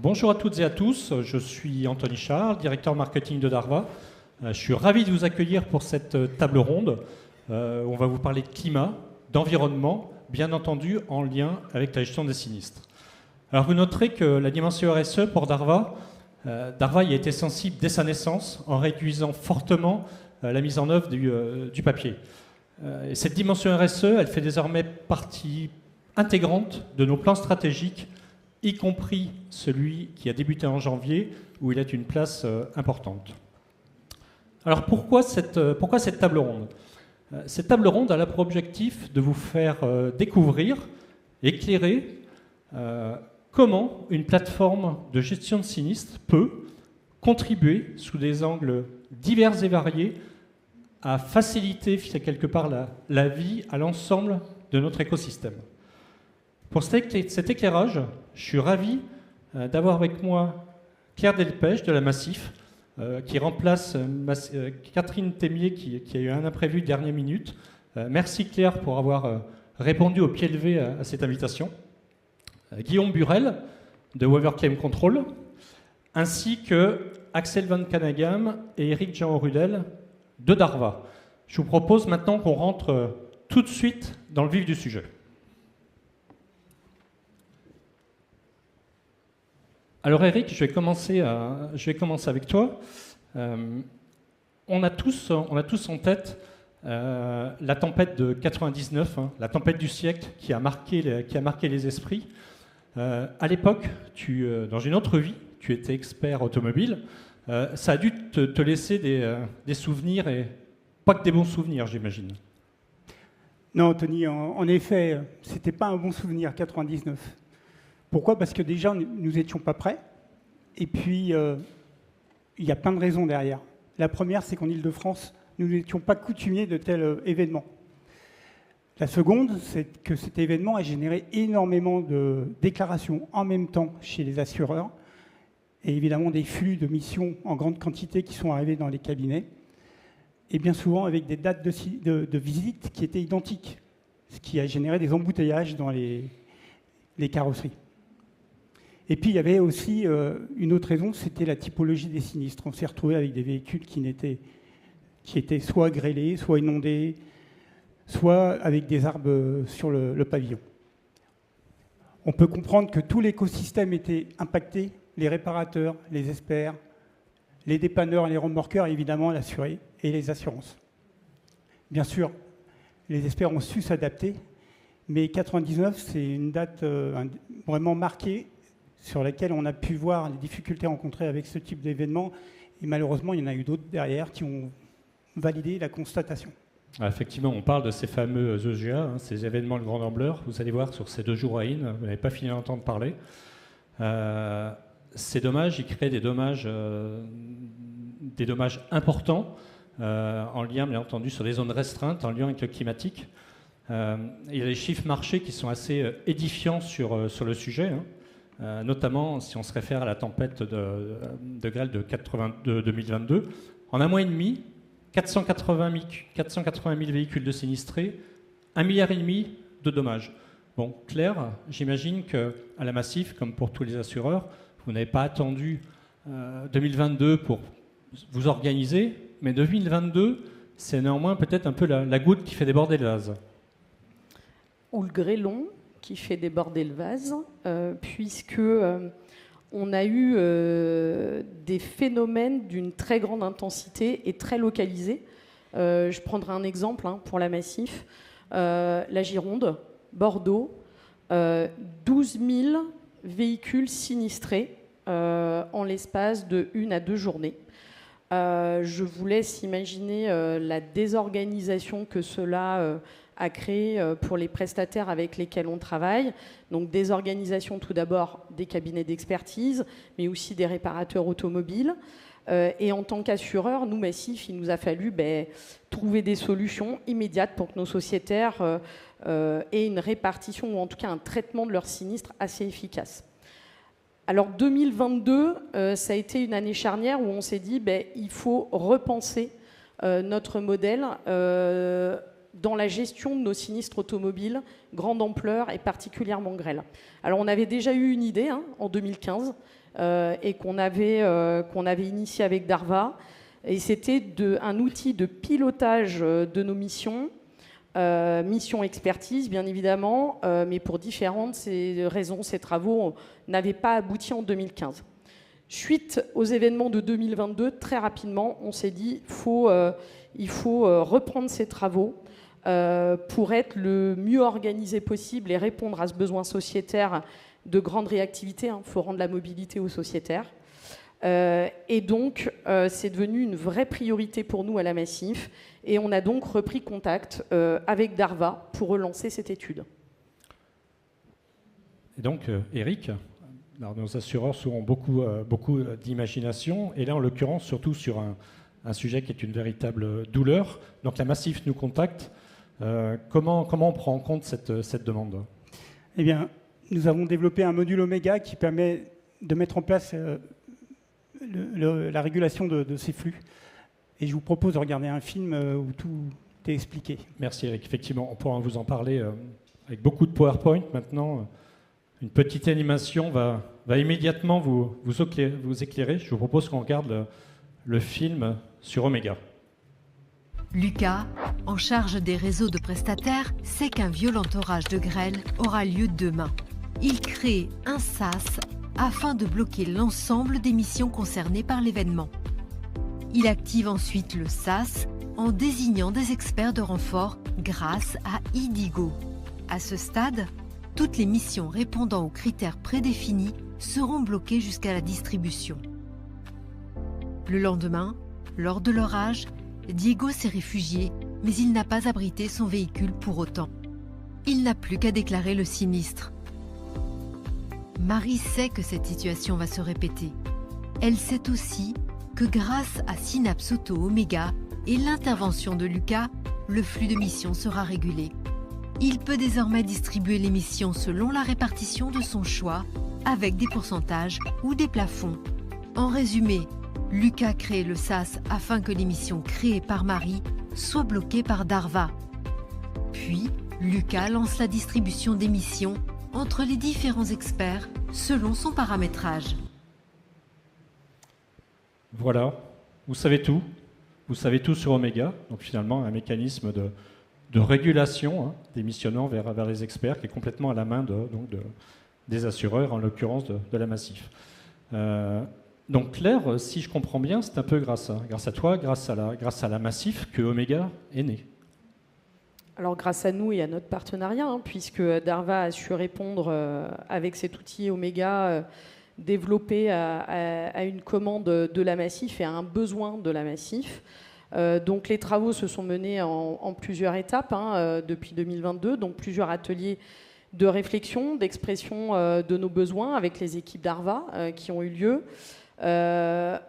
Bonjour à toutes et à tous, je suis Anthony Charles, directeur marketing de Darva. Je suis ravi de vous accueillir pour cette table ronde où on va vous parler de climat, d'environnement, bien entendu en lien avec la gestion des sinistres. Alors vous noterez que la dimension RSE pour Darva y a été sensible dès sa naissance en réduisant fortement la mise en œuvre du papier. Et cette dimension RSE, elle fait désormais partie intégrante de nos plans stratégiques, y compris celui qui a débuté en janvier, où il a une place importante. Alors pourquoi cette table ronde ? Cette table ronde a pour objectif de vous faire découvrir, éclairer comment une plateforme de gestion de sinistres peut contribuer sous des angles divers et variés à faciliter quelque part la vie à l'ensemble de notre écosystème. Pour cet éclairage, je suis ravi d'avoir avec moi Claire Delpech de la Massif, qui remplace Catherine Témier qui a eu un imprévu de dernière minute. Merci Claire pour avoir répondu au pied levé à cette invitation. Guillaume Burel de Weather Claim Control, ainsi que Axel Van Canagam et Eric Jean Rudel de Darva. Je vous propose maintenant qu'on rentre tout de suite dans le vif du sujet. Alors Eric, je vais commencer avec toi. On a tous en tête la tempête de 99, la tempête du siècle qui a marqué les esprits. À l'époque, dans une autre vie, tu étais expert automobile. Ça a dû te laisser des souvenirs, et pas que des bons souvenirs, j'imagine. Non, Tony, en effet, c'était pas un bon souvenir, 99. Pourquoi ? Parce que déjà, nous n'étions pas prêts. Et puis, il y a plein de raisons derrière. La première, c'est qu'en Île-de-France, nous n'étions pas coutumiers de tels événements. La seconde, c'est que cet événement a généré énormément de déclarations en même temps chez les assureurs et évidemment des flux de missions en grande quantité qui sont arrivés dans les cabinets et bien souvent avec des dates de visite qui étaient identiques, ce qui a généré des embouteillages dans les carrosseries. Et puis, il y avait aussi une autre raison, c'était la typologie des sinistres. On s'est retrouvé avec des véhicules qui étaient soit grêlés, soit inondés, soit avec des arbres sur le pavillon. On peut comprendre que tout l'écosystème était impacté, les réparateurs, les experts, les dépanneurs, les remorqueurs, et évidemment l'assuré et les assurances. Bien sûr, les experts ont su s'adapter, mais 99, c'est une date vraiment marquée, sur laquelle on a pu voir les difficultés rencontrées avec ce type d'événement. Et malheureusement, il y en a eu d'autres derrière qui ont validé la constatation. Effectivement, on parle de ces fameux EGA, ces événements de grande ampleur. Vous allez voir sur ces 2 jours à Inn, vous n'avez pas fini d'entendre parler. Ces dommages, ils créent des dommages importants, en lien, bien entendu, sur des zones restreintes, en lien avec le climatique. Il y a des chiffres marchés qui sont assez édifiants sur le sujet, notamment si on se réfère à la tempête de grêle de 2022. En un mois et demi, 480 000 véhicules de sinistrés, 1,5 milliard de dommages. Bon, Claire, j'imagine qu'à la Massif, comme pour tous les assureurs, vous n'avez pas attendu 2022 pour vous organiser, mais 2022, c'est néanmoins peut-être un peu la goutte qui fait déborder le vase. Ou le grêlon qui fait déborder le vase, puisque on a eu des phénomènes d'une très grande intensité et très localisés. Je prendrai un exemple pour la Massif. La Gironde, Bordeaux, 12 000 véhicules sinistrés en l'espace de 1 à 2 journées. Je vous laisse imaginer la désorganisation que cela a créé pour les prestataires avec lesquels on travaille. Donc désorganisation tout d'abord des cabinets d'expertise, mais aussi des réparateurs automobiles. Et en tant qu'assureur, nous, Massif, il nous a fallu trouver des solutions immédiates pour que nos sociétaires aient une répartition ou en tout cas un traitement de leurs sinistres assez efficace. Alors 2022, ça a été une année charnière où on s'est dit il faut repenser notre modèle dans la gestion de nos sinistres automobiles, grande ampleur et particulièrement grêle. Alors on avait déjà eu une idée en 2015, et qu'on avait initié avec Darva. Et c'était un outil de pilotage de nos missions, mission expertise bien évidemment, mais pour différentes raisons, ces travaux n'avaient pas abouti en 2015. Suite aux événements de 2022, très rapidement, on s'est dit il faut reprendre ces travaux pour être le mieux organisé possible et répondre à ce besoin sociétaire de grande réactivité. Il faut rendre la mobilité aux sociétaires. Et donc, c'est devenu une vraie priorité pour nous à la Massif. Et on a donc repris contact avec Darva pour relancer cette étude. Et donc, Eric, alors, nos assureurs auront beaucoup d'imagination. Et là, en l'occurrence, surtout sur un sujet qui est une véritable douleur. Donc, la Massif nous contacte. Comment on prend en compte cette demande ? Eh bien, nous avons développé un module Oméga qui permet de mettre en place la régulation de ces flux. Et je vous propose de regarder un film où tout est expliqué. Merci Eric. Effectivement, on pourra vous en parler avec beaucoup de PowerPoint. Maintenant, une petite animation va immédiatement vous éclairer. Je vous propose qu'on regarde le film sur Oméga. Lucas, en charge des réseaux de prestataires, sait qu'un violent orage de grêle aura lieu demain. Il crée un SAS afin de bloquer l'ensemble des missions concernées par l'événement. Il active ensuite le SAS en désignant des experts de renfort grâce à Idigo. À ce stade, toutes les missions répondant aux critères prédéfinis seront bloquées jusqu'à la distribution. Le lendemain, lors de l'orage, Diego s'est réfugié, mais il n'a pas abrité son véhicule pour autant. Il n'a plus qu'à déclarer le sinistre. Marie sait que cette situation va se répéter. Elle sait aussi que grâce à Synapse Auto Oméga et l'intervention de Lucas, le flux de missions sera régulé. Il peut désormais distribuer les missions selon la répartition de son choix, avec des pourcentages ou des plafonds. En résumé, Lucas crée le SAS afin que les missions créées par Marie soient bloquées par Darva. Puis, Lucas lance la distribution des missions entre les différents experts selon son paramétrage. Voilà, vous savez tout. Vous savez tout sur Oméga. Donc finalement, un mécanisme de régulation des missionnements vers les experts qui est complètement à la main des assureurs, en l'occurrence de la Massif. Donc Claire, si je comprends bien, c'est un peu grâce à toi, grâce à la Massif que Oméga est né. Alors grâce à nous et à notre partenariat, puisque Darva a su répondre avec cet outil Oméga développé à une commande de la Massif et à un besoin de la Massif. Donc les travaux se sont menés en plusieurs étapes depuis 2022, donc plusieurs ateliers de réflexion, d'expression de nos besoins avec les équipes Darva qui ont eu lieu.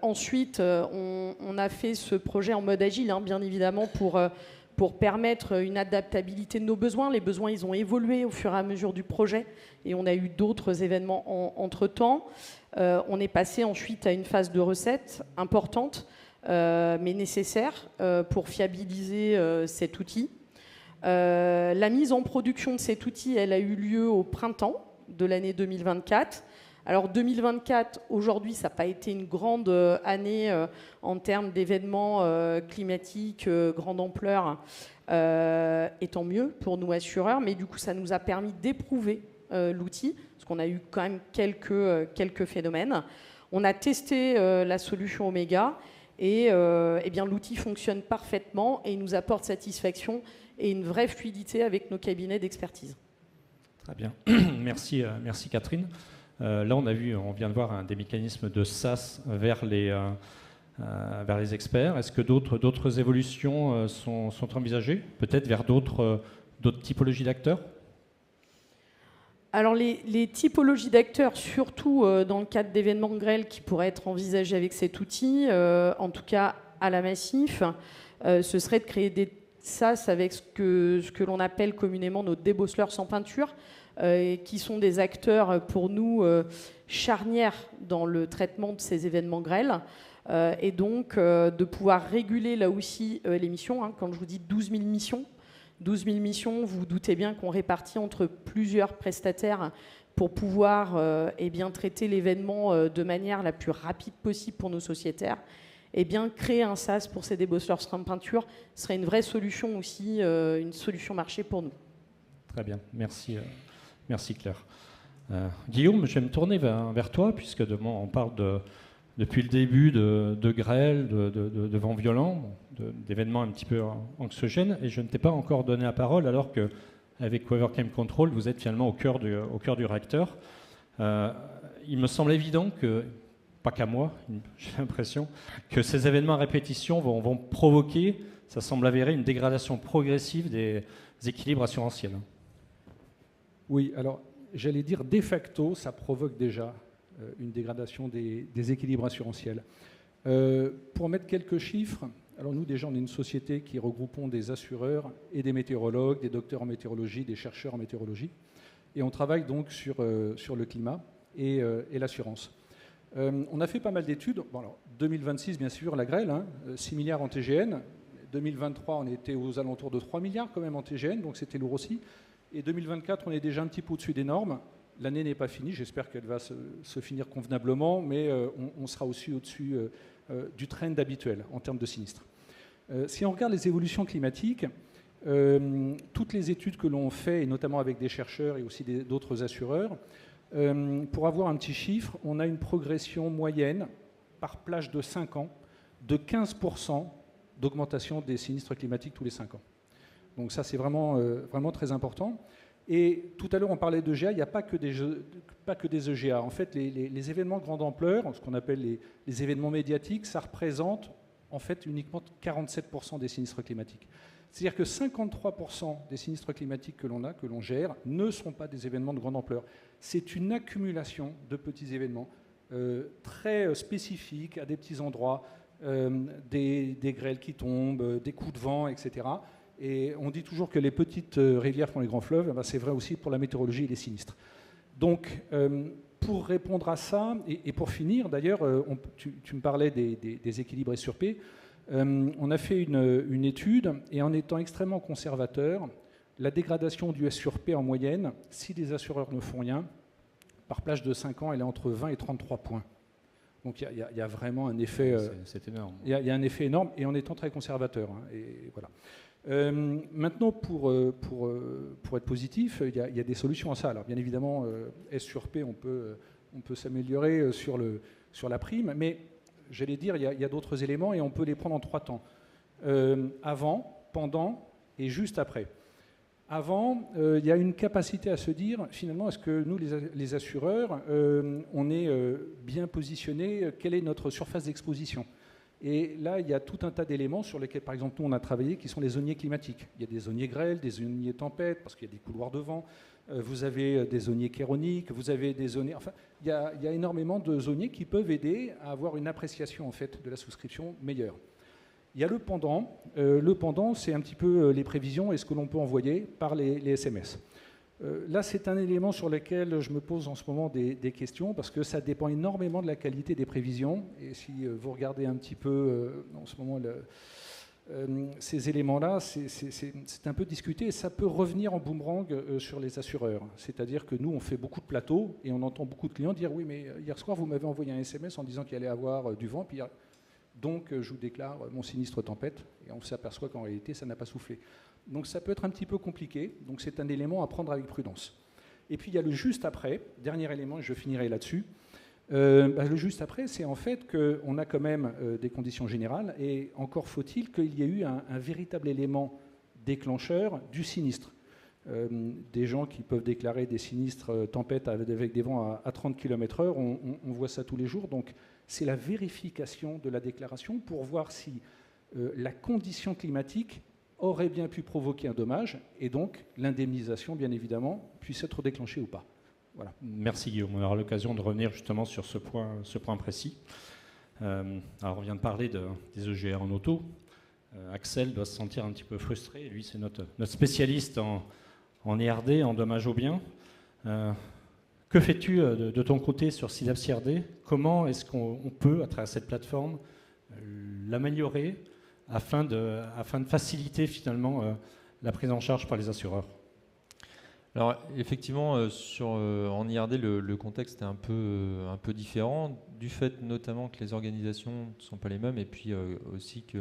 Ensuite, on a fait ce projet en mode agile, bien évidemment, pour permettre une adaptabilité de nos besoins. Les besoins, ils ont évolué au fur et à mesure du projet et on a eu d'autres événements entre-temps. On est passé ensuite à une phase de recette importante, mais nécessaire pour fiabiliser cet outil. La mise en production de cet outil, elle a eu lieu au printemps de l'année 2024. Alors 2024, aujourd'hui, ça n'a pas été une grande année en termes d'événements climatiques grande ampleur, et tant mieux pour nous assureurs, mais du coup, ça nous a permis d'éprouver l'outil, parce qu'on a eu quand même quelques phénomènes. On a testé la solution Oméga, et eh bien, l'outil fonctionne parfaitement et il nous apporte satisfaction et une vraie fluidité avec nos cabinets d'expertise. Très bien, merci Catherine. Là, on vient de voir des mécanismes de SAS vers les experts. Est-ce que d'autres évolutions sont envisagées, peut-être vers d'autres typologies d'acteurs ? Alors les typologies d'acteurs, surtout dans le cadre d'événements grêles qui pourraient être envisagés avec cet outil, en tout cas à la Massif, ce serait de créer des SAS avec ce que l'on appelle communément nos débosseleurs sans peinture, qui sont des acteurs pour nous charnières dans le traitement de ces événements grêles, et donc de pouvoir réguler là aussi les missions. Quand je vous dis 12 000 missions, vous vous doutez bien qu'on répartit entre plusieurs prestataires pour pouvoir eh bien, traiter l'événement de manière la plus rapide possible pour nos sociétaires, eh bien, créer un SaaS pour ces débosseurs Scrum Peinture serait une vraie solution aussi, une solution marché pour nous. Très bien, merci, merci Claire. Guillaume, je vais me tourner vers toi, puisque on parle depuis le début de grêle, de vents violents, d'événements un petit peu anxiogènes, et je ne t'ai pas encore donné la parole, alors qu'avec WeatherCam Control, vous êtes finalement au cœur du réacteur. Il me semble évident que, pas qu'à moi, j'ai l'impression, que ces événements à répétition vont provoquer, ça semble avéré, une dégradation progressive des équilibres assurantiels. Oui, alors j'allais dire de facto, ça provoque déjà une dégradation des équilibres assurantiels. Pour mettre quelques chiffres, alors nous déjà on est une société qui regroupons des assureurs et des météorologues, des docteurs en météorologie, des chercheurs en météorologie, et on travaille donc sur le climat et l'assurance. On a fait pas mal d'études. Bon, alors, 2026, bien sûr, la grêle, 6 milliards en TGN. 2023, on était aux alentours de 3 milliards quand même en TGN, donc c'était lourd aussi. Et 2024, on est déjà un petit peu au-dessus des normes. L'année n'est pas finie, j'espère qu'elle va se finir convenablement, mais on sera aussi au-dessus du trend habituel en termes de sinistres. Si on regarde les évolutions climatiques, toutes les études que l'on fait, et notamment avec des chercheurs et aussi d'autres assureurs, pour avoir un petit chiffre, on a une progression moyenne par plage de 5 ans de 15% d'augmentation des sinistres climatiques tous les 5 ans. Donc ça, c'est vraiment très important. Et tout à l'heure, on parlait d'EGA, il n'y a pas que des EGA. En fait, les événements grande ampleur, ce qu'on appelle les événements médiatiques, ça représente en fait uniquement 47% des sinistres climatiques. C'est-à-dire que 53% des sinistres climatiques que l'on gère, ne sont pas des événements de grande ampleur. C'est une accumulation de petits événements très spécifiques à des petits endroits, des grêles qui tombent, des coups de vent, etc. Et on dit toujours que les petites rivières font les grands fleuves. C'est vrai aussi pour la météorologie et les sinistres. Donc, pour répondre à ça, et pour finir, d'ailleurs, tu me parlais des équilibres S sur P. On a fait une étude, et en étant extrêmement conservateur, la dégradation du S sur P en moyenne, si les assureurs ne font rien, par plage de 5 ans, elle est entre 20 et 33 points. Donc il y a vraiment un effet... c'est énorme. Il y a un effet énorme, et en étant très conservateur. Et voilà. Maintenant, pour être positif, il y a des solutions à ça. Alors bien évidemment, S sur P, on peut s'améliorer sur la prime, mais j'allais dire, il y a d'autres éléments, et on peut les prendre en 3 temps. Avant, pendant et juste après. Avant, il y a une capacité à se dire, finalement, est-ce que nous, les assureurs, on est bien positionnés, quelle est notre surface d'exposition? Et là, il y a tout un tas d'éléments sur lesquels, par exemple, nous, on a travaillé, qui sont les zoniers climatiques. Il y a des zoniers grêles, des zoniers tempêtes, parce qu'il y a des couloirs de vent. Vous avez des zoniers chéroniques, vous avez des zoniers... Enfin, il y a énormément de zoniers qui peuvent aider à avoir une appréciation, en fait, de la souscription meilleure. Il y a le pendant. Le pendant, c'est un petit peu les prévisions et ce que l'on peut envoyer par les SMS. Là, c'est un élément sur lequel je me pose en ce moment des questions, parce que ça dépend énormément de la qualité des prévisions. Et si vous regardez un petit peu en ce moment ces éléments-là, c'est un peu discuté, et ça peut revenir en boomerang sur les assureurs. C'est-à-dire que nous, on fait beaucoup de plateaux, et on entend beaucoup de clients dire « Oui, mais hier soir, vous m'avez envoyé un SMS en disant qu'il allait avoir du vent, puis donc je vous déclare mon sinistre tempête », et on s'aperçoit qu'en réalité, ça n'a pas soufflé. Donc ça peut être un petit peu compliqué, donc c'est un élément à prendre avec prudence. Et puis il y a le juste après, dernier élément, et je finirai là-dessus. Le juste après, c'est en fait qu'on a quand même des conditions générales, et encore faut-il qu'il y ait eu un véritable élément déclencheur du sinistre. Des gens qui peuvent déclarer des sinistres tempêtes avec des vents à 30 km/h, on voit ça tous les jours. Donc c'est la vérification de la déclaration pour voir si la condition climatique aurait bien pu provoquer un dommage, et donc l'indemnisation, bien évidemment, puisse être déclenchée ou pas. Voilà. Merci Guillaume, on aura l'occasion de revenir justement sur ce point précis. Alors on vient de parler des EGR en auto. Axel doit se sentir un petit peu frustré, lui c'est notre spécialiste en ERD, en dommages aux biens. Que fais-tu de ton côté sur SYNAPS IRD? Comment est-ce qu'on peut, à travers cette plateforme, l'améliorer afin de faciliter finalement la prise en charge par les assureurs? Alors effectivement, en IRD, le contexte est un peu différent, du fait notamment que les organisations ne sont pas les mêmes, et puis aussi que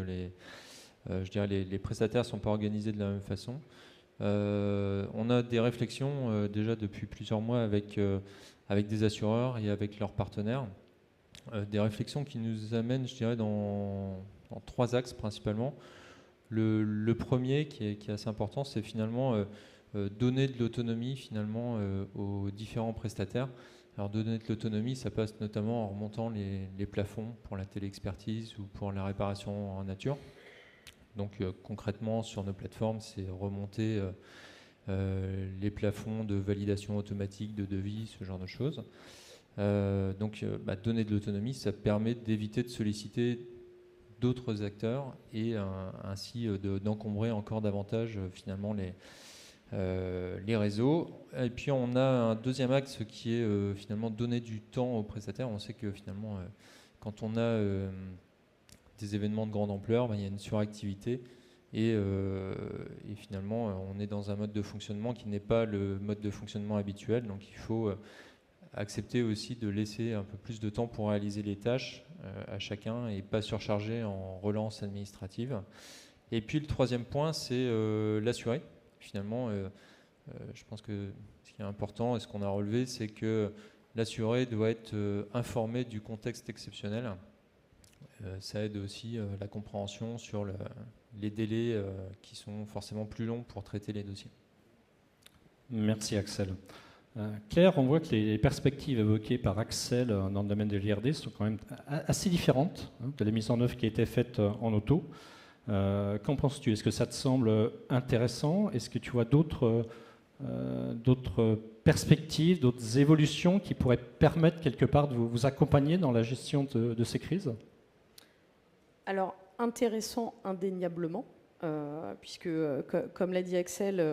les prestataires ne sont pas organisés de la même façon. On a des réflexions déjà depuis plusieurs mois avec des assureurs et avec leurs partenaires, des réflexions qui nous amènent, je dirais, dans 3 axes principalement. Le premier, qui est assez important, c'est finalement donner de l'autonomie finalement aux différents prestataires. Alors donner de l'autonomie, ça passe notamment en remontant les plafonds pour la téléexpertise ou pour la réparation en nature. Donc concrètement sur nos plateformes, c'est remonter les plafonds de validation automatique de devis, ce genre de choses. Donner de l'autonomie, ça permet d'éviter de solliciter d'autres acteurs et ainsi d'encombrer encore davantage finalement les réseaux. Et puis on a un deuxième axe qui est finalement donner du temps aux prestataires. On sait que finalement quand on a des événements de grande ampleur, il y a une suractivité et finalement on est dans un mode de fonctionnement qui n'est pas le mode de fonctionnement habituel, donc il faut accepter aussi de laisser un peu plus de temps pour réaliser les tâches à chacun et pas surcharger en relance administrative. Et puis le troisième point, c'est l'assuré. Finalement, je pense que ce qui est important et ce qu'on a relevé, c'est que l'assuré doit être informé du contexte exceptionnel. Ça aide aussi la compréhension sur les délais qui sont forcément plus longs pour traiter les dossiers. Merci Axel. Claire, on voit que les perspectives évoquées par Axel dans le domaine de l'IRD sont quand même assez différentes de la mise en œuvre qui a été faite en auto. Qu'en penses-tu? Est-ce que ça te semble intéressant? Est-ce que tu vois d'autres perspectives, d'autres évolutions qui pourraient permettre quelque part de vous accompagner dans la gestion de ces crises? Alors, intéressant indéniablement, puisque, comme l'a dit Axel,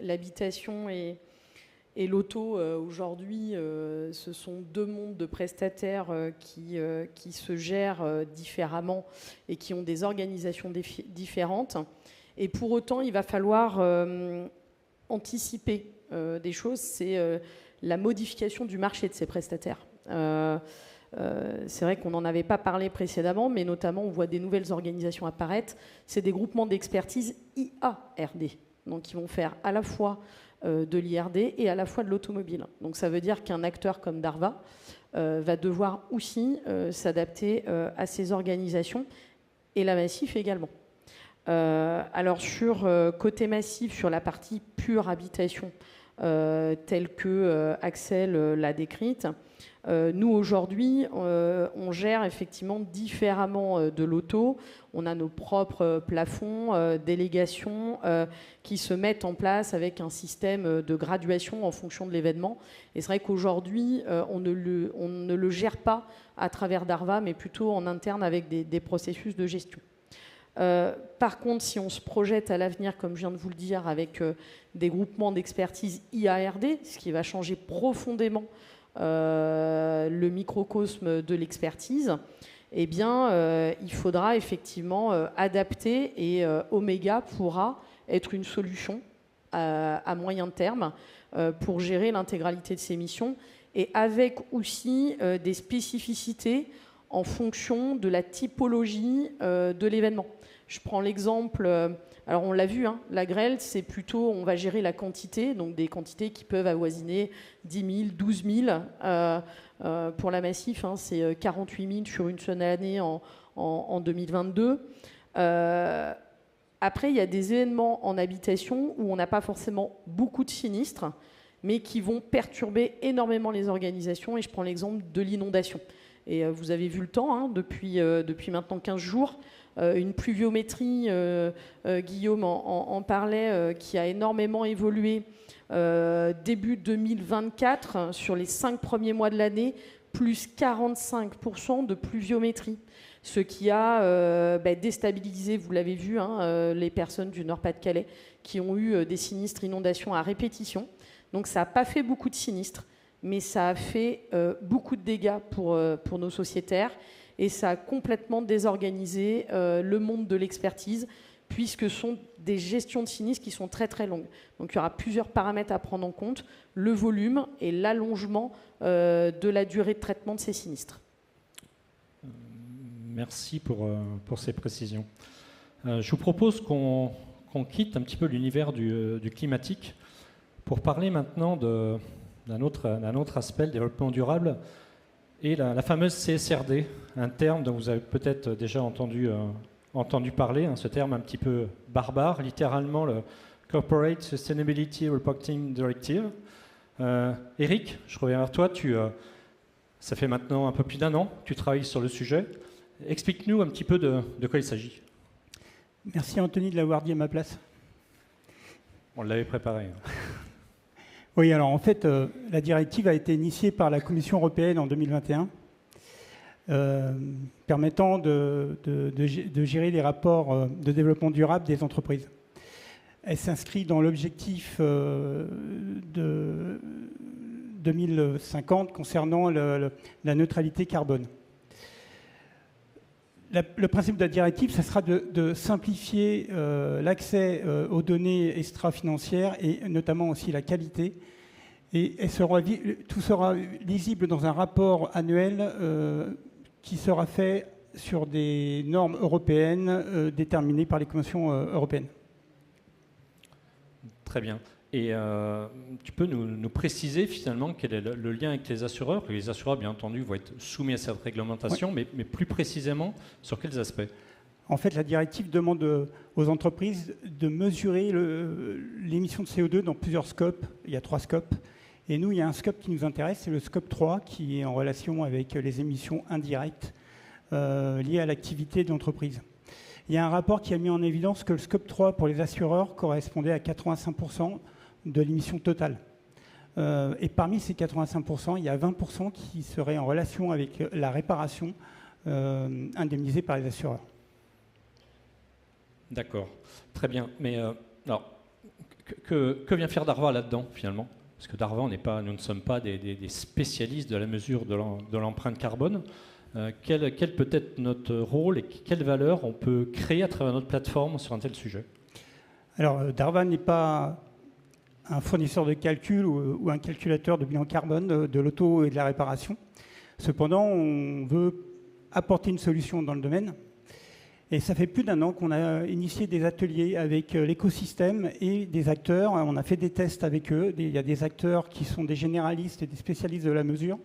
l'habitation et l'auto, aujourd'hui, ce sont 2 mondes de prestataires qui se gèrent différemment et qui ont des organisations différentes. Et pour autant, il va falloir anticiper des choses. C'est la modification du marché de ces prestataires. C'est vrai qu'on n'en avait pas parlé précédemment, mais notamment, on voit des nouvelles organisations apparaître. C'est des groupements d'expertise IARD, donc qui vont faire à la fois de l'IRD et à la fois de l'automobile. Donc ça veut dire qu'un acteur comme Darva va devoir aussi s'adapter à ces organisations et la Massif également. Alors sur côté Massif, sur la partie pure habitation, telle que Axel l'a décrite, nous aujourd'hui on gère effectivement différemment de l'auto. On a nos propres plafonds, délégations qui se mettent en place avec un système de graduation en fonction de l'événement. Et c'est vrai qu'aujourd'hui on ne le gère pas à travers Darva, mais plutôt en interne avec des processus de gestion. Par contre, si on se projette à l'avenir, comme je viens de vous le dire, avec des groupements d'expertise IARD, ce qui va changer profondément le microcosme de l'expertise, eh bien, il faudra effectivement adapter et Omega pourra être une solution à moyen terme pour gérer l'intégralité de ces missions et avec aussi des spécificités en fonction de la typologie de l'événement. Je prends l'exemple, alors on l'a vu, hein, la grêle, c'est plutôt, on va gérer la quantité, donc des quantités qui peuvent avoisiner 10 000, 12 000. Pour la Massif, hein, c'est 48 000 sur une seule année en 2022. Après, il y a des événements en habitation où on n'a pas forcément beaucoup de sinistres, mais qui vont perturber énormément les organisations. Et je prends l'exemple de l'inondation. Et vous avez vu le temps, hein, depuis maintenant 15 jours, une pluviométrie, Guillaume en parlait, qui a énormément évolué début 2024, sur les 5 premiers mois de l'année, plus 45% de pluviométrie. Ce qui a déstabilisé, vous l'avez vu, hein, les personnes du Nord-Pas-de-Calais qui ont eu des sinistres inondations à répétition. Donc ça n'a pas fait beaucoup de sinistres, mais ça a fait beaucoup de dégâts pour nos sociétaires et ça a complètement désorganisé le monde de l'expertise, puisque ce sont des gestions de sinistres qui sont très très longues. Donc il y aura plusieurs paramètres à prendre en compte, le volume et l'allongement de la durée de traitement de ces sinistres. Merci pour ces précisions. Je vous propose qu'on quitte un petit peu l'univers du climatique pour parler maintenant d'un autre aspect, le développement durable, et la fameuse CSRD, un terme dont vous avez peut-être déjà entendu parler, hein, ce terme un petit peu barbare, littéralement le Corporate Sustainability Reporting Directive. Eric, je reviens vers toi. Ça fait maintenant un peu plus d'un an que tu travailles sur le sujet. Explique-nous un petit peu de quoi il s'agit. Merci Anthony de l'avoir dit à ma place. On l'avait préparé. Oui, alors en fait, la directive a été initiée par la Commission européenne en 2021, permettant de gérer les rapports de développement durable des entreprises. Elle s'inscrit dans l'objectif de 2050 concernant la neutralité carbone. Le principe de la directive, ça sera de simplifier l'accès aux données extra-financières et notamment aussi la qualité. Et tout sera lisible dans un rapport annuel qui sera fait sur des normes européennes déterminées par les commissions européennes. Très bien. Et tu peux nous préciser finalement quel est le lien avec les assureurs? Les assureurs, bien entendu, vont être soumis à cette réglementation, oui. mais plus précisément, sur quels aspects? En fait, la directive demande aux entreprises de mesurer l'émission de CO2 dans plusieurs scopes. Il y a 3 scopes. Et nous, il y a un scope qui nous intéresse, c'est le scope 3, qui est en relation avec les émissions indirectes liées à l'activité de l'entreprise. Il y a un rapport qui a mis en évidence que le scope 3 pour les assureurs correspondait à 85% de l'émission totale. Et parmi ces 85%, il y a 20% qui seraient en relation avec la réparation indemnisée par les assureurs. D'accord, très bien. Mais alors, que vient faire Darva là-dedans, finalement? Parce que Darva, nous ne sommes pas des spécialistes de la mesure de l'empreinte carbone. Quel peut être notre rôle et quelle valeur on peut créer à travers notre plateforme sur un tel sujet? Alors, Darva n'est pas un fournisseur de calcul ou un calculateur de bilan carbone de l'auto et de la réparation. Cependant, on veut apporter une solution dans le domaine. Et ça fait plus d'un an qu'on a initié des ateliers avec l'écosystème et des acteurs. On a fait des tests avec eux. Il y a des acteurs qui sont des généralistes et des spécialistes de la mesure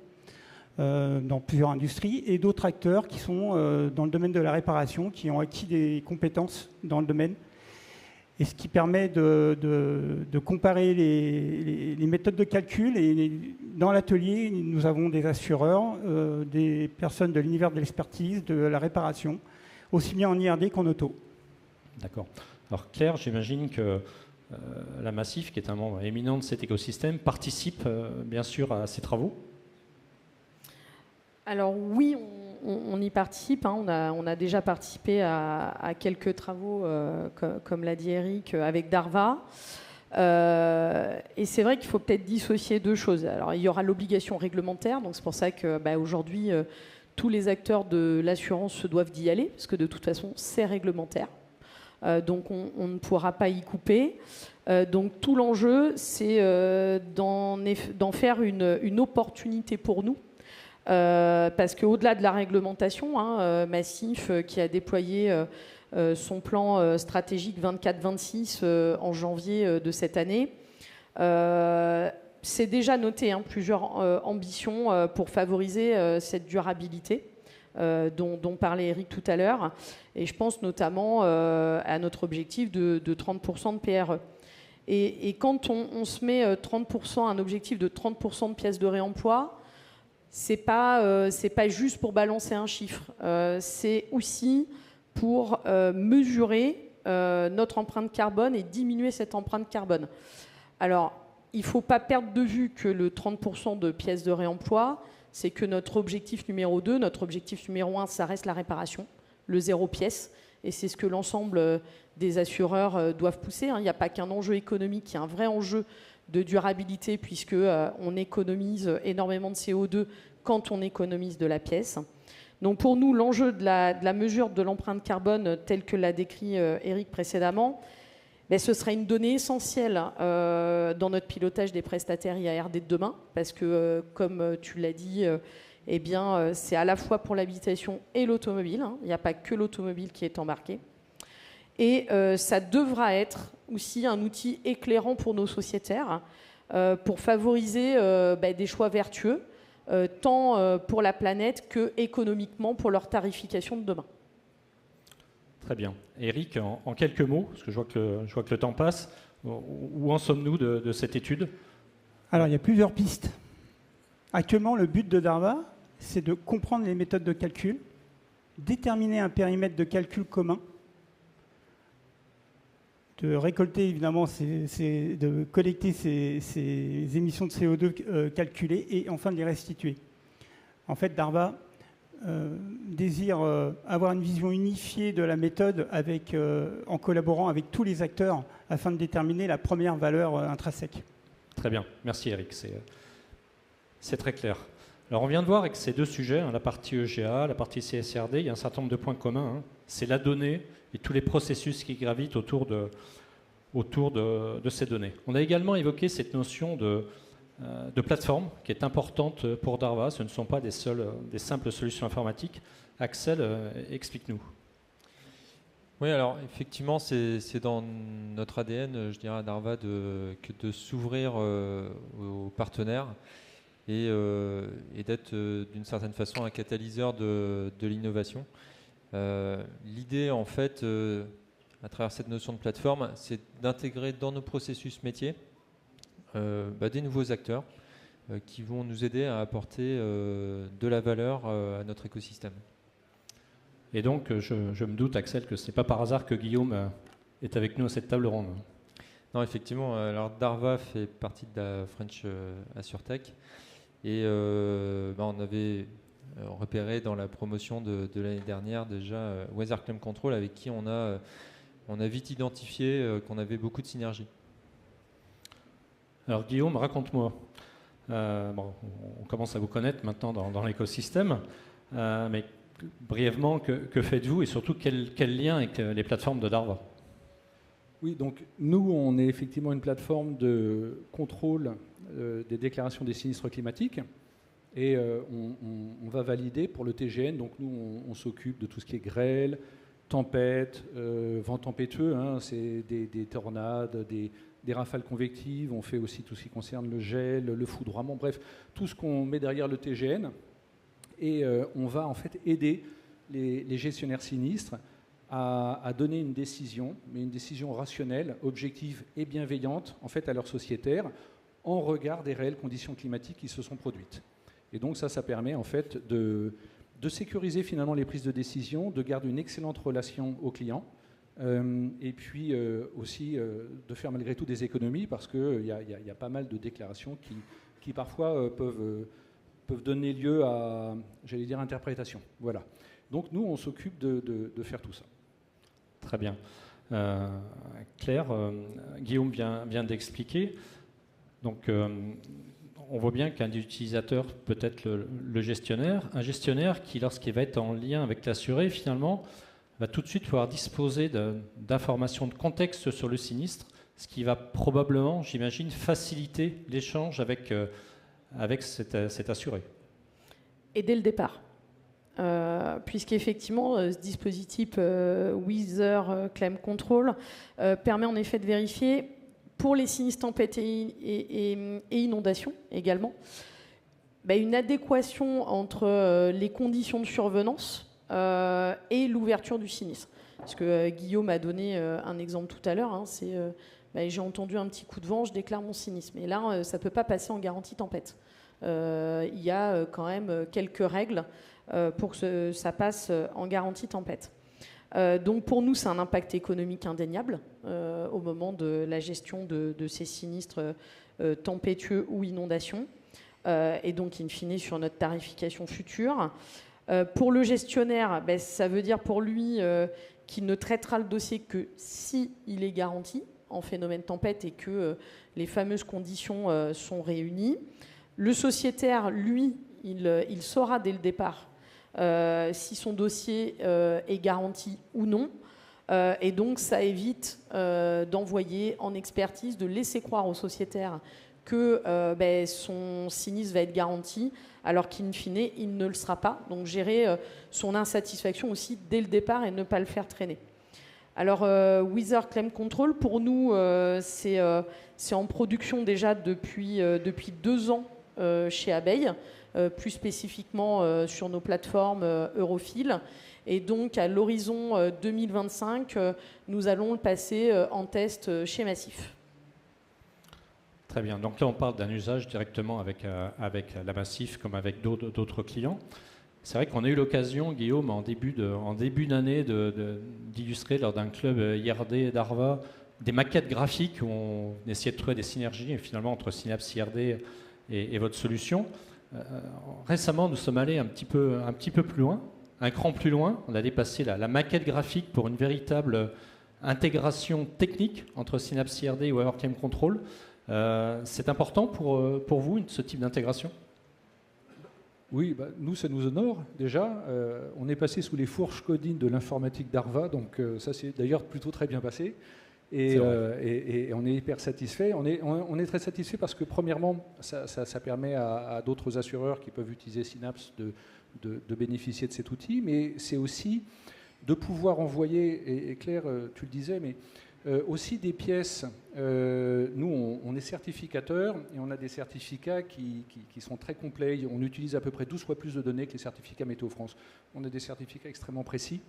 dans plusieurs industries, et d'autres acteurs qui sont dans le domaine de la réparation, qui ont acquis des compétences dans le domaine. Et ce qui permet de comparer les méthodes de calcul. Et dans l'atelier, nous avons des assureurs, des personnes de l'univers de l'expertise, de la réparation, aussi bien en IRD qu'en auto. D'accord. Alors Claire, j'imagine que la Massif, qui est un membre éminent de cet écosystème, participe bien sûr à ces travaux. Alors oui, on y participe. Hein. On a déjà participé à quelques travaux, comme l'a dit Eric, avec Darva. Et c'est vrai qu'il faut peut-être dissocier 2 choses. Alors il y aura l'obligation réglementaire, donc c'est pour ça que aujourd'hui tous les acteurs de l'assurance se doivent d'y aller, parce que de toute façon c'est réglementaire. Donc on ne pourra pas y couper. Donc tout l'enjeu, c'est d'en faire une opportunité pour nous. Parce qu'au-delà de la réglementation, Massif qui a déployé son plan stratégique 24-26 en janvier de cette année, c'est déjà noté plusieurs ambitions pour favoriser cette durabilité dont parlait Eric tout à l'heure. Et je pense notamment à notre objectif de 30% de PRE. Et quand on se met 30%, un objectif de 30% de pièces de réemploi, c'est pas juste pour balancer un chiffre, c'est aussi pour mesurer notre empreinte carbone et diminuer cette empreinte carbone. Alors, il ne faut pas perdre de vue que le 30% de pièces de réemploi, c'est que notre objectif numéro 2, notre objectif numéro 1, ça reste la réparation, le 0 pièce, et c'est ce que l'ensemble des assureurs doivent pousser. Il n'y a pas qu'un enjeu économique, il y a un vrai enjeu de durabilité, puisqu'on économise énormément de CO2 quand on économise de la pièce. Donc pour nous, l'enjeu de la mesure de l'empreinte carbone telle que l'a décrit Eric précédemment, ce sera une donnée essentielle dans notre pilotage des prestataires IARD de demain, parce que, comme tu l'as dit, c'est à la fois pour l'habitation et l'automobile. Hein. Il n'y a pas que l'automobile qui est embarqué. Et ça devra être aussi un outil éclairant pour nos sociétaires pour favoriser des choix vertueux, tant pour la planète que économiquement pour leur tarification de demain. Très bien. Eric, en quelques mots, parce que je vois que le temps passe, où en sommes-nous de cette étude? Alors, il y a plusieurs pistes. Actuellement, le but de DARVA, c'est de comprendre les méthodes de calcul, déterminer un périmètre de calcul commun, de récolter, évidemment, de collecter ces émissions de CO2 calculées et enfin de les restituer. En fait, DARVA désire avoir une vision unifiée de la méthode en collaborant avec tous les acteurs afin de déterminer la première valeur intrinsèque. Très bien, merci Eric, c'est très clair. Alors on vient de voir avec ces deux sujets, la partie EGA, la partie CSRD, il y a un certain nombre de points communs. C'est la donnée et tous les processus qui gravitent autour de ces données. On a également évoqué cette notion de plateforme qui est importante pour DARVA. Ce ne sont pas des simples solutions informatiques. Axel, explique-nous. Oui, alors effectivement, c'est dans notre ADN, je dirais à DARVA, de s'ouvrir aux partenaires et d'être d'une certaine façon un catalyseur de l'innovation. L'idée, en fait, à travers cette notion de plateforme, c'est d'intégrer dans nos processus métiers des nouveaux acteurs qui vont nous aider à apporter de la valeur à notre écosystème. Et donc, je me doute, Axel, que ce n'est pas par hasard que Guillaume est avec nous à cette table ronde. Non, effectivement. Alors, DARVA fait partie de la French AssureTech. Et on avait repéré dans la promotion de l'année dernière déjà Weather Claim Control, avec qui on a vite identifié qu'on avait beaucoup de synergies. Alors Guillaume, raconte-moi. On commence à vous connaître maintenant dans l'écosystème, mais brièvement, que faites-vous et surtout quel lien avec les plateformes de DARVA? Oui, donc nous, on est effectivement une plateforme de contrôle des déclarations des sinistres climatiques et on va valider pour le TGN. Donc nous, on s'occupe de tout ce qui est grêle, tempête, vent tempétueux, c'est des tornades, des rafales convectives. On fait aussi tout ce qui concerne le gel, le foudroiement, bref, tout ce qu'on met derrière le TGN. Et on va en fait aider les gestionnaires sinistres à donner une décision, mais une décision rationnelle, objective et bienveillante en fait à leurs sociétaires en regard des réelles conditions climatiques qui se sont produites. Et donc ça permet en fait de sécuriser finalement les prises de décision, de garder une excellente relation aux clients et puis aussi de faire malgré tout des économies parce qu'il y a pas mal de déclarations qui parfois peuvent donner lieu à, j'allais dire, interprétation. Voilà. Donc nous, on s'occupe de faire tout ça. Très bien. Claire, Guillaume vient d'expliquer. Donc, on voit bien qu'un utilisateur peut être le gestionnaire. Un gestionnaire qui, lorsqu'il va être en lien avec l'assuré, finalement, va tout de suite pouvoir disposer d'informations de contexte sur le sinistre, ce qui va probablement, j'imagine, faciliter l'échange avec cet assuré. Et dès le départ. Puisqu'effectivement, ce dispositif Weather Claim Control permet en effet de vérifier pour les sinistres tempêtes et inondations également une adéquation entre les conditions de survenance et l'ouverture du sinistre. Parce que Guillaume a donné un exemple tout à l'heure, c'est j'ai entendu un petit coup de vent, je déclare mon sinistre. Mais là, ça ne peut pas passer en garantie tempête. Il y a quand même quelques règles pour que ça passe en garantie tempête. Donc pour nous, c'est un impact économique indéniable au moment de la gestion de ces sinistres tempétueux ou inondations, et donc in fine sur notre tarification future. Pour le gestionnaire, ça veut dire pour lui qu'il ne traitera le dossier que si il est garanti en phénomène tempête et que les fameuses conditions sont réunies. Le sociétaire, lui, il saura dès le départ si son dossier est garanti ou non. Et donc, ça évite d'envoyer en expertise, de laisser croire aux sociétaires que son sinistre va être garanti, alors qu'in fine, il ne le sera pas. Donc, gérer son insatisfaction aussi dès le départ et ne pas le faire traîner. Alors, Weather Claim Control, pour nous, c'est en production déjà depuis 2 ans chez Abeille, plus spécifiquement sur nos plateformes Eurofill. Et donc, à l'horizon 2025, nous allons le passer en test chez Massif. Très bien. Donc là, on parle d'un usage directement avec la Massif, comme avec d'autres clients. C'est vrai qu'on a eu l'occasion, Guillaume, en début d'année, d'illustrer lors d'un club IRD d'Arva des maquettes graphiques où on essayait de trouver des synergies finalement entre Synapse IRD et votre solution. Récemment, nous sommes allés un petit peu plus loin, un cran plus loin. On a dépassé la maquette graphique pour une véritable intégration technique entre Synapse IRD et Weather Claim Control. C'est important pour vous, ce type d'intégration ? Oui, nous, ça nous honore déjà. On est passé sous les fourches codines de l'informatique d'Arva, donc ça c'est d'ailleurs plutôt très bien passé. Et on est hyper satisfait. On est très satisfait parce que premièrement, ça permet à d'autres assureurs qui peuvent utiliser Synapse de bénéficier de cet outil, mais c'est aussi de pouvoir envoyer, et Claire, tu le disais, mais aussi des pièces. Nous, on est certificateur et on a des certificats qui sont très complets. On utilise à peu près 12 fois plus de données que les certificats Météo France. On a des certificats extrêmement précis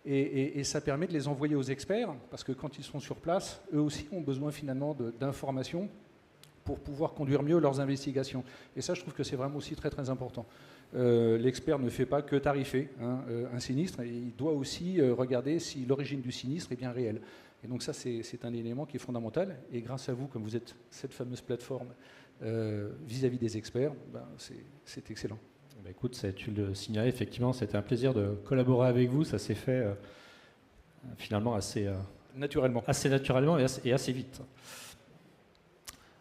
et ça permet de les envoyer aux experts parce que quand ils sont sur place, eux aussi ont besoin finalement d'informations pour pouvoir conduire mieux leurs investigations. Et ça, je trouve que c'est vraiment aussi très très important. L'expert ne fait pas que tarifer un sinistre, et il doit aussi regarder si l'origine du sinistre est bien réelle. Et donc ça, c'est un élément qui est fondamental. Et grâce à vous, comme vous êtes cette fameuse plateforme vis-à-vis des experts, c'est excellent. Écoute, tu le signalais, effectivement, c'était un plaisir de collaborer avec vous. Ça s'est fait finalement assez naturellement et assez vite.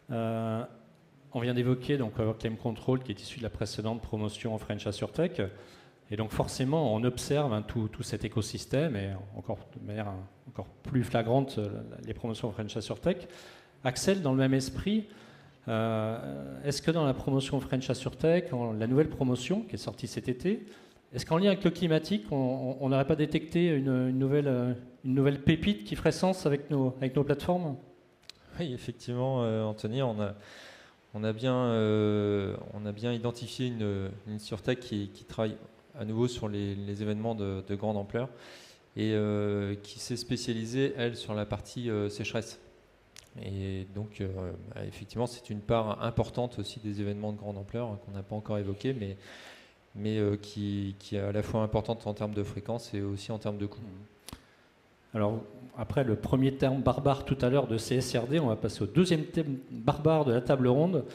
On vient d'évoquer donc Claim Control, qui est issu de la précédente promotion en French AssureTech. Et donc forcément, on observe tout cet écosystème, et de manière encore plus flagrante, les promotions French AssureTech. Axel, dans le même esprit, est-ce que dans la promotion French AssureTech, la nouvelle promotion qui est sortie cet été, est-ce qu'en lien avec le climatique, on n'aurait pas détecté une nouvelle pépite qui ferait sens avec nos plateformes ? Oui, effectivement, Anthony, on a bien identifié une SurTech qui travaille à nouveau sur les événements de grande ampleur et qui s'est spécialisée, elle, sur la partie sécheresse. Et donc, effectivement, c'est une part importante aussi des événements de grande ampleur qu'on n'a pas encore évoqué, mais qui est à la fois importante en termes de fréquence et aussi en termes de coût. Alors, après le premier terme barbare tout à l'heure de CSRD, on va passer au deuxième terme barbare de la table ronde,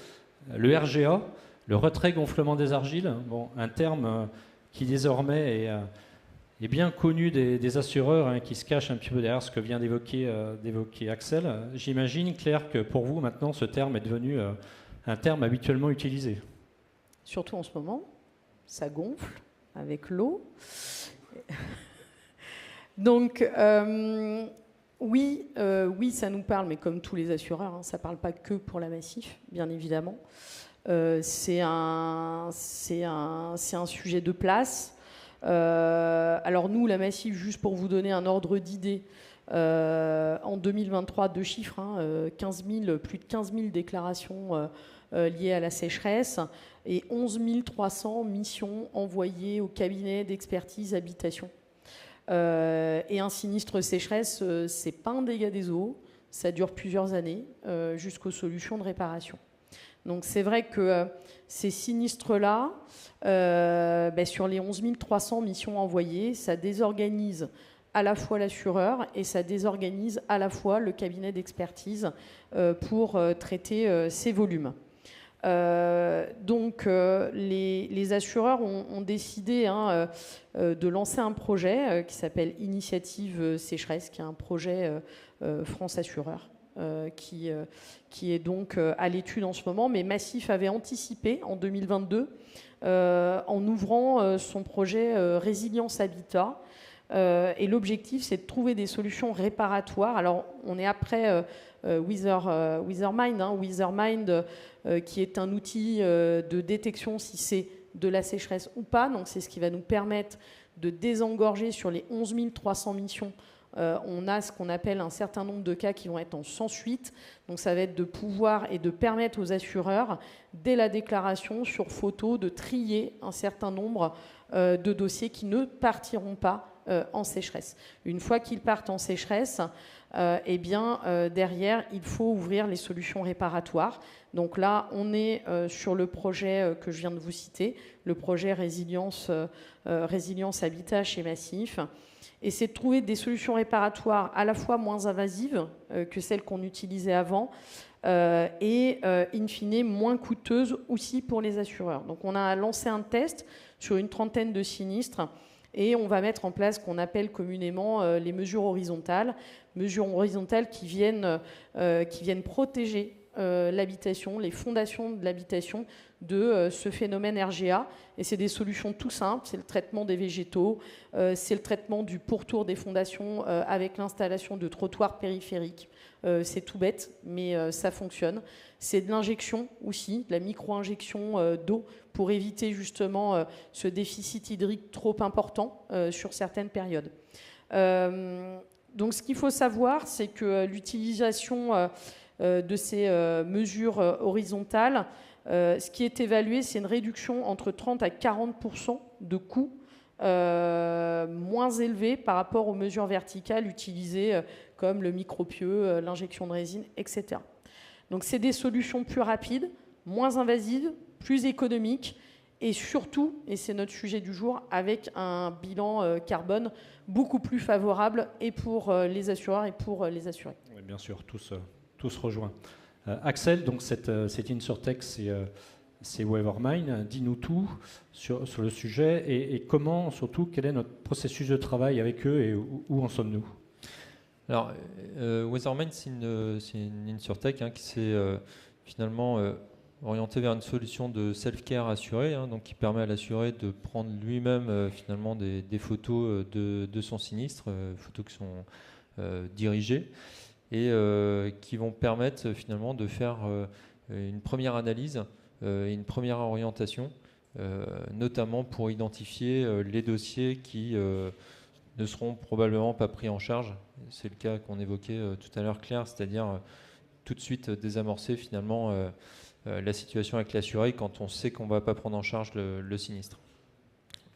le RGA, le retrait gonflement des argiles. Bon, un terme qui désormais est bien connu des assureurs, qui se cachent un petit peu derrière ce que vient d'évoquer Axel. J'imagine, Claire, que pour vous, maintenant, ce terme est devenu un terme habituellement utilisé. Surtout en ce moment, ça gonfle avec l'eau. Donc, oui, ça nous parle, mais comme tous les assureurs, ça ne parle pas que pour la Massif, bien évidemment. C'est un sujet de place. Alors nous, la Massif, juste pour vous donner un ordre d'idée, en 2023, 2 chiffres, plus de 15 000 déclarations liées à la sécheresse et 11 300 missions envoyées au cabinet d'expertise habitation. Et un sinistre sécheresse, c'est pas un dégât des eaux, ça dure plusieurs années jusqu'aux solutions de réparation. Donc c'est vrai que ces sinistres-là, sur les 11 300 missions envoyées, ça désorganise à la fois l'assureur et ça désorganise à la fois le cabinet d'expertise pour traiter ces volumes. Donc les assureurs ont décidé de lancer un projet qui s'appelle Initiative Sécheresse, qui est un projet France Assureur, qui est donc à l'étude en ce moment. Mais Massif avait anticipé en 2022 en ouvrant son projet Résilience Habitat. Et l'objectif, c'est de trouver des solutions réparatoires. Alors, on est après Weathermind, Weathermind qui est un outil de détection si c'est de la sécheresse ou pas. Donc, c'est ce qui va nous permettre de désengorger sur les 11 300 missions. On a ce qu'on appelle un certain nombre de cas qui vont être en sans suite. Donc, ça va être de pouvoir et de permettre aux assureurs, dès la déclaration sur photo, de trier un certain nombre de dossiers qui ne partiront pas en sécheresse. Une fois qu'ils partent en sécheresse, derrière, il faut ouvrir les solutions réparatoires. Donc là, on est sur le projet que je viens de vous citer, le projet Résilience Habitat chez Massif. Et c'est de trouver des solutions réparatoires à la fois moins invasives que celles qu'on utilisait avant et, in fine, moins coûteuses aussi pour les assureurs. Donc on a lancé un test sur une trentaine de sinistres et on va mettre en place ce qu'on appelle communément les mesures horizontales qui viennent protéger l'habitation, les fondations de l'habitation de ce phénomène RGA. Et c'est des solutions tout simples, c'est le traitement des végétaux, c'est le traitement du pourtour des fondations avec l'installation de trottoirs périphériques. C'est tout bête, mais ça fonctionne. C'est de l'injection aussi, de la micro-injection d'eau pour éviter justement ce déficit hydrique trop important sur certaines périodes. Donc ce qu'il faut savoir, c'est que l'utilisation de ces mesures horizontales, ce qui est évalué, c'est une réduction entre 30 à 40% de coûts moins élevés par rapport aux mesures verticales utilisées comme le micropieux, l'injection de résine, etc. Donc c'est des solutions plus rapides, moins invasives, plus économiques et surtout, et c'est notre sujet du jour, avec un bilan carbone beaucoup plus favorable et pour les assureurs et pour les assurés. Oui, bien sûr, tous rejoints. Axel, donc cette InsurTech, c'est Weathermind. Dis-nous tout sur le sujet et comment, surtout, quel est notre processus de travail avec eux et où en sommes-nous? Alors, Weathermind, c'est une InsurTech qui s'est finalement orientée vers une solution de self-care assuré, donc qui permet à l'assuré de prendre lui-même finalement des photos de son sinistre, photos qui sont dirigées et qui vont permettre finalement de faire une première analyse et une première orientation, notamment pour identifier les dossiers qui ne seront probablement pas pris en charge. C'est le cas qu'on évoquait tout à l'heure, Claire, c'est-à-dire tout de suite désamorcer finalement la situation avec l'assuré quand on sait qu'on ne va pas prendre en charge le sinistre.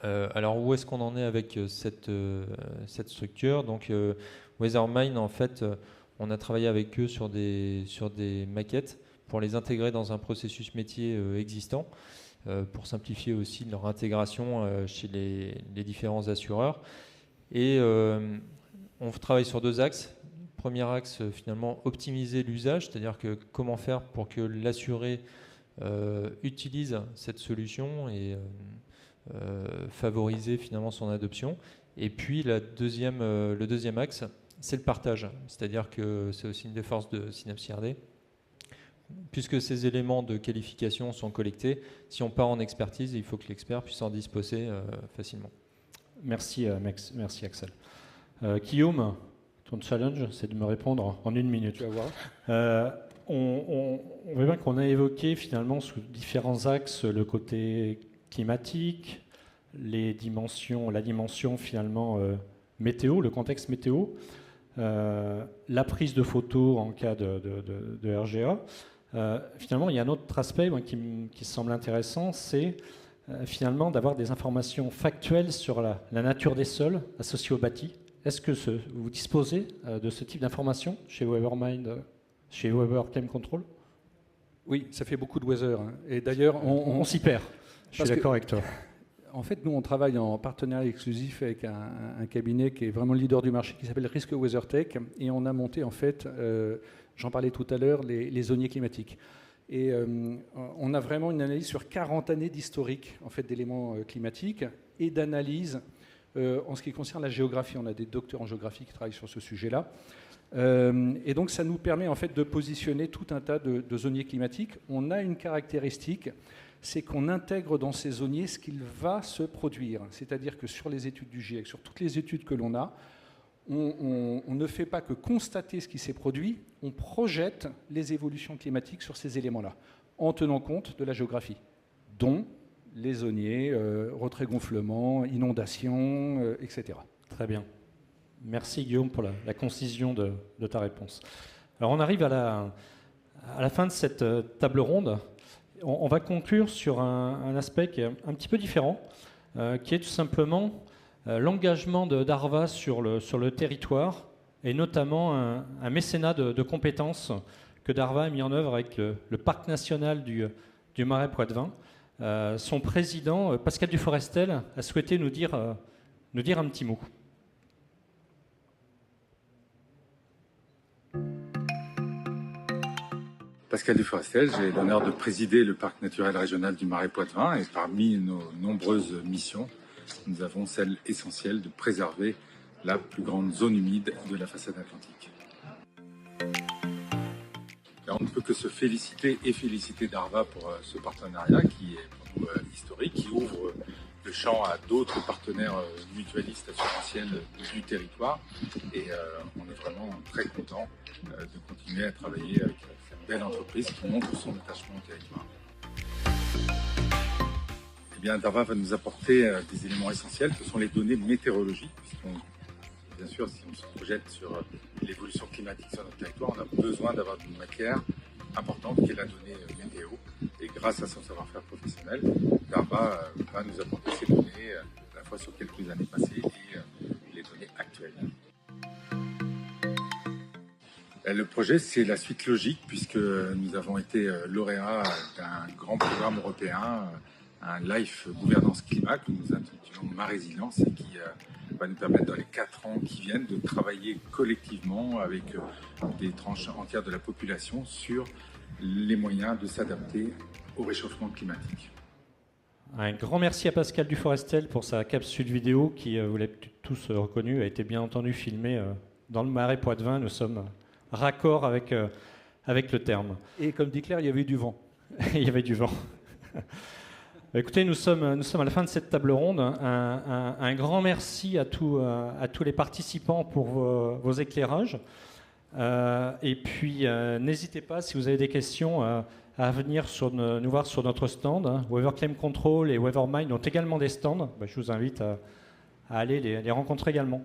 Alors où est-ce qu'on en est avec cette structure? Donc Weathermind, en fait, on a travaillé avec eux sur des maquettes pour les intégrer dans un processus métier existant, pour simplifier aussi leur intégration chez les différents assureurs. Et on travaille sur deux axes. Premier axe, finalement, optimiser l'usage, c'est-à-dire que comment faire pour que l'assuré utilise cette solution et favoriser finalement son adoption. Et puis le deuxième axe, c'est le partage, c'est-à-dire que c'est aussi une des forces de Synapse IRD. Puisque ces éléments de qualification sont collectés, si on part en expertise, il faut que l'expert puisse en disposer facilement. Merci Axel. Guillaume, ton challenge, c'est de me répondre en 1 minute. Tu vas voir. On voit bien qu'on a évoqué finalement sous différents axes le côté climatique, la dimension finalement météo, le contexte météo, la prise de photos en cas de RGA. Finalement, il y a un autre aspect qui semble intéressant, c'est finalement d'avoir des informations factuelles sur la nature des sols associés au bâti. Est-ce que vous disposez de ce type d'informations chez Weathermind, chez Weather Claim Control? Oui, ça fait beaucoup de weather. Et d'ailleurs, on s'y perd. Je suis d'accord avec toi. En fait, nous, on travaille en partenariat exclusif avec un cabinet qui est vraiment le leader du marché, qui s'appelle Risk WeatherTech, et on a monté, en fait, j'en parlais tout à l'heure, les zoniers climatiques. Et on a vraiment une analyse sur 40 années d'historique, en fait, d'éléments climatiques et d'analyse en ce qui concerne la géographie. On a des docteurs en géographie qui travaillent sur ce sujet-là. Et donc ça nous permet en fait de positionner tout un tas de zoniers climatiques. On a une caractéristique, c'est qu'on intègre dans ces zoniers ce qu'il va se produire. C'est-à-dire que sur les études du GIEC, sur toutes les études que l'on a, on ne fait pas que constater ce qui s'est produit, on projette les évolutions climatiques sur ces éléments-là, en tenant compte de la géographie, dont les zoniers, retrait-gonflement, inondations, etc. Très bien. Merci Guillaume pour la concision de ta réponse. Alors on arrive à la fin de cette table ronde. On va conclure sur un aspect qui est un petit peu différent, qui est tout simplement l'engagement d'Arva sur le territoire, et notamment un mécénat de compétences que d'Arva a mis en œuvre avec le parc national du Marais Poitevin. Son président, Pascal Duforestel, a souhaité nous dire un petit mot. Pascal Duforestel, j'ai l'honneur de présider le parc naturel régional du Marais Poitevin, et parmi nos nombreuses missions, nous avons celle essentielle de préserver la plus grande zone humide de la façade atlantique. On ne peut que se féliciter d'Arva pour ce partenariat qui est pour nous historique, qui ouvre le champ à d'autres partenaires mutualistes assurantiels du territoire. Et on est vraiment très content de continuer à travailler avec cette belle entreprise qui montre son attachement au territoire. Eh bien, Darva va nous apporter des éléments essentiels que sont les données météorologiques, puisqu'on, bien sûr, si on se projette sur l'évolution climatique sur notre territoire, on a besoin d'avoir une matière importante qui est la donnée météo. Et grâce à son savoir-faire professionnel, Darva va nous apporter ces données à la fois sur quelques années passées et les données actuelles. Le projet, c'est la suite logique puisque nous avons été lauréats d'un grand programme européen, un LIFE Gouvernance Climat que nous intitulons Ma Résilience et qui va nous permettre dans les 4 ans qui viennent de travailler collectivement avec des tranches entières de la population sur les moyens de s'adapter au réchauffement climatique. Un grand merci à Pascal Duforestel pour sa capsule vidéo qui, vous l'avez tous reconnu, a été bien entendu filmée dans le Marais Poitevin. Nous sommes raccord avec le terme. Et comme dit Claire, il y avait du vent. Il y avait du vent. Écoutez, nous sommes à la fin de cette table ronde. Un grand merci à tous les participants pour vos éclairages. Et puis, n'hésitez pas, si vous avez des questions, à venir nous voir sur notre stand. Weatherclaim Control et Weathermind ont également des stands. Je vous invite à aller les rencontrer également.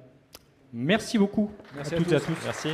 Merci beaucoup Merci à toutes et à tous. Merci.